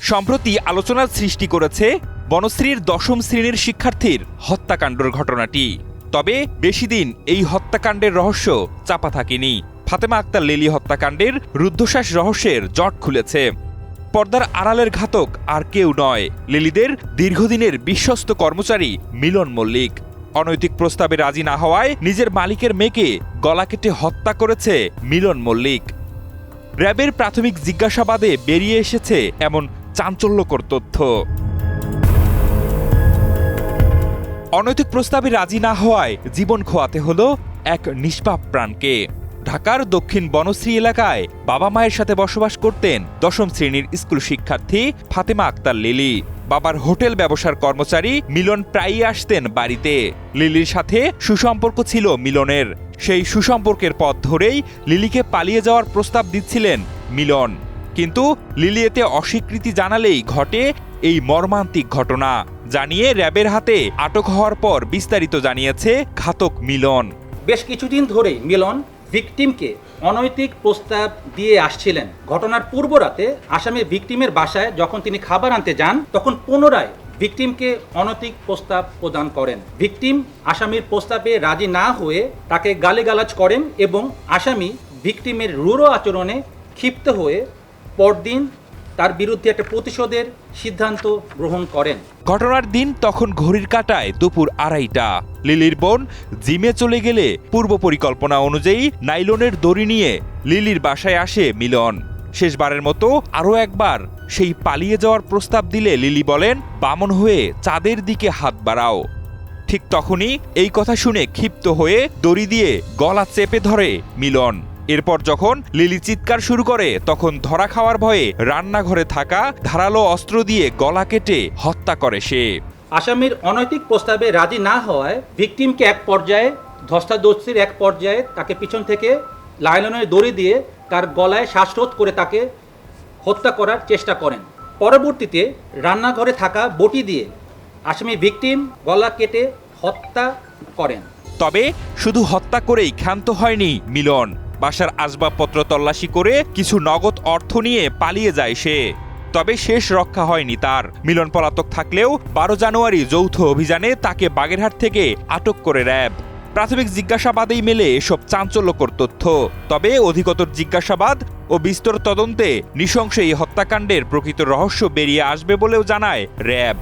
সম্প্রতি আলোচনার সৃষ্টি করেছে বনশ্রীর ১০ম শ্রেণীর শিক্ষার্থীর হত্যাকাণ্ডের ঘটনাটি। তবে বেশি দিন এই হত্যাকাণ্ডের রহস্য চাপা থাকেনি। ফাতেমা আক্তার লিলি হত্যাকাণ্ডের রুদ্ধশ্বাস রহস্যের জট খুলেছে। পর্দার আড়ালের ঘাতক আর কেউ নয়, লিলিদের দীর্ঘদিনের বিশ্বস্ত কর্মচারী মিলন মল্লিক। অনৈতিক প্রস্তাবে রাজি না হওয়ায় নিজের মালিকের মেয়েকে গলা কেটে হত্যা করেছে মিলন মল্লিক। র্যাবের প্রাথমিক জিজ্ঞাসাবাদে বেরিয়ে এসেছে এমন চাঞ্চল্যকর তথ্য। অনৈতিক প্রস্তাবে রাজি না হওয়ায় জীবন খোয়াতে হলো এক নিষ্পাপ প্রাণকে। ঢাকার দক্ষিণ বনশ্রী এলাকায় বাবা মায়ের সাথে বসবাস করতেন ১০ম শ্রেণীর স্কুল শিক্ষার্থী ফাতেমা আক্তার লিলি। বাবার হোটেল ব্যবসার কর্মচারী মিলন প্রায়ই আসতেন বাড়িতে। লিলির সাথে সুসম্পর্ক ছিল মিলনের। সেই সুসম্পর্কের পথ ধরেই লিলিকে পালিয়ে যাওয়ার প্রস্তাব দিচ্ছিলেন মিলন। কিন্তু লিলি এতে অস্বীকৃতি জানালেই ঘটে এই মর্মান্তিক ঘটনা। জানিয়ে র্যাবের হাতে আটক হওয়ার পর বিস্তারিত জানিয়েছে ঘাতক মিলন। বেশ কিছুদিন ধরেই মিলন ভিকটিমকে অনৈতিক প্রস্তাব দিয়ে আসছিলেন। ঘটনার পূর্ব রাতে আসামি ভিকটিমের বাসায় যখন তিনি খাবার আনতে যান, তখন পুনরায় ভিকটিমকে অনৈতিক প্রস্তাব প্রদান করেন। ভিকটিম আসামির প্রস্তাবে রাজি না হয়ে তাকে গালিগালাজ করেন এবং আসামি ভিকটিমের রূঢ় আচরণে ক্ষিপ্ত হয়ে পরদিন তার বিরুদ্ধে একটা প্রতিশোধের সিদ্ধান্ত গ্রহণ করেন। ঘটনার দিন তখন ঘড়ির কাঁটায় দুপুর ২:৩০। লিলির বোন জিমে চলে গেলে পূর্ব পরিকল্পনা অনুযায়ী নাইলনের দড়ি নিয়ে লিলির বাসায় আসে মিলন। শেষবারের মতো আরও একবার সেই পালিয়ে যাওয়ার প্রস্তাব দিলে লিলি বলেন, বামন হয়ে চাঁদের দিকে হাত বাড়াও। ঠিক তখনই এই কথা শুনে ক্ষিপ্ত হয়ে দড়ি দিয়ে গলা চেপে ধরে মিলন। এরপর যখন লিলি চিৎকার শুরু করে, তখন ধরা খাওয়ার ভয়ে রান্নাঘরে থাকা ধারালো অস্ত্র দিয়ে গলা কেটে হত্যা করে সে। আসামির অনৈতিক প্রস্তাবে রাজি না হওয়ায় ভিকটিমকে এক পর্যায়ে ধস্তাধস্তির এক পর্যায়ে তাকে পিছন থেকে লাইলনের দড়ি দিয়ে তার গলায় শ্বাসরোধ করে তাকে হত্যা করার চেষ্টা করেন। পরবর্তীতে রান্নাঘরে থাকা বটি দিয়ে আসামি ভিকটিম গলা কেটে হত্যা করেন। তবে শুধু হত্যা করেই ক্ষান্ত হয়নি মিলন। বাসার আসবাবপত্র তল্লাশি করে কিছু নগদ অর্থ নিয়ে পালিয়ে যায় সে। তবে শেষ রক্ষা হয়নি তার। মিলন পলাতক থাকলেও ১২ জানুয়ারি যৌথ অভিযানে তাকে বাগেরহাট থেকে আটক করে র্যাব। প্রাথমিক জিজ্ঞাসাবাদেই মেলে এসব চাঞ্চল্যকর তথ্য। তবে অধিকতর জিজ্ঞাসাবাদ ও বিস্তর তদন্তে নৃশংস এই হত্যাকাণ্ডের প্রকৃত রহস্য বেরিয়ে আসবে বলেও জানায় র্যাব।